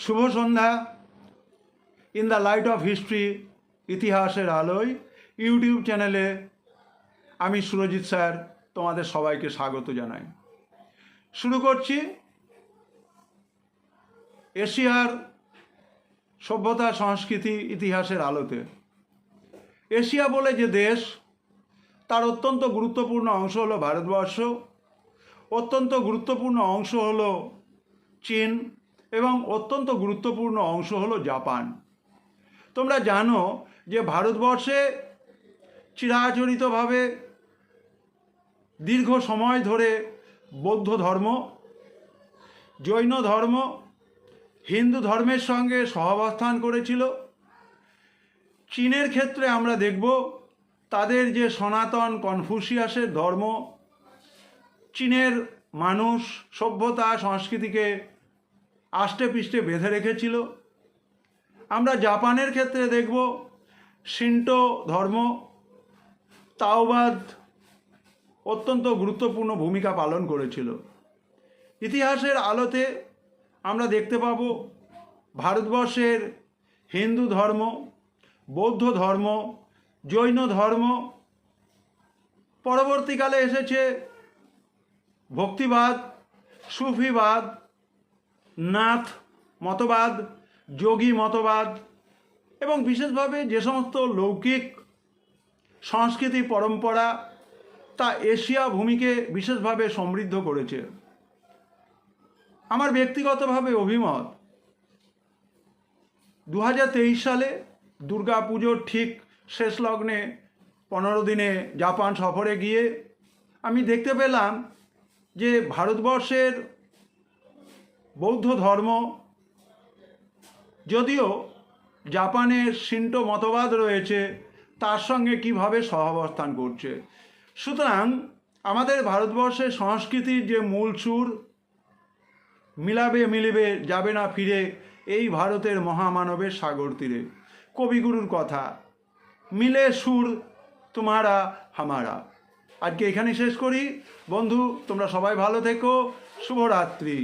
শুভ সন্ধ্যা। In the light of history, ইতিহাসের আলোয় ইউটিউব চ্যানেলে আমি সুরজিৎ স্যার তোমাদের সবাইকে স্বাগত জানাই। শুরু করছি এশিয়ার সভ্যতা, সংস্কৃতি, ইতিহাসের আলোতে। এশিয়া বলে যে দেশ, তার অত্যন্ত গুরুত্বপূর্ণ অংশ হলো ভারতবর্ষ, অত্যন্ত গুরুত্বপূর্ণ অংশ হলো চীন এবং অত্যন্ত গুরুত্বপূর্ণ অংশ হলো জাপান। তোমরা জানো যে ভারতবর্ষে চিরাচরিতভাবে দীর্ঘ সময় ধরে বৌদ্ধ ধর্ম, জৈন ধর্ম, হিন্দু ধর্মের সঙ্গে সহাবস্থান করেছিল। চীনের ক্ষেত্রে আমরা দেখব তাদের যে সনাতন কনফুসিয়াসের ধর্ম চীনের মানুষ সভ্যতা সংস্কৃতিকে আষ্টে পৃষ্ঠে বেঁধে রেখেছিল। আমরা জাপানের ক্ষেত্রে দেখব শিন্টো ধর্ম, তাওবাদ অত্যন্ত গুরুত্বপূর্ণ ভূমিকা পালন করেছিল। ইতিহাসের আলোতে আমরা দেখতে পাব ভারতবর্ষের হিন্দু ধর্ম, বৌদ্ধ ধর্ম, জৈন ধর্ম, পরবর্তীকালে এসেছে ভক্তিবাদ, সুফিবাদ, নাথ মতবাদ, যোগী মতবাদ এবং বিশেষভাবে যে সমস্ত লৌকিক সংস্কৃতি পরম্পরা তা এশিয়া ভূমিকে বিশেষভাবে সমৃদ্ধ করেছে। আমার ব্যক্তিগতভাবে অভিমত, 2023 সালে দুর্গা পুজোর ঠিক শেষ লগ্নে 15 দিনে জাপান সফরে গিয়ে আমি দেখতে পেলাম যে ভারতবর্ষের বৌদ্ধ ধর্ম, যদিও জাপানের শিন্টো মতবাদ রয়েছে, তার সঙ্গে কিভাবে সহাবস্থান করছে। সুতরাং আমাদের ভারতবর্ষের সংস্কৃতির যে মূল সুর মিলিবে যাবে না ফিরে এই ভারতের মহামানবের সাগর তীরে। কবিগুরুর কথা, মিলে সুর তোমারা হামারা। আজকে এখানে শেষ করি। বন্ধু, তোমরা সবাই ভালো থেকো। শুভরাত্রি।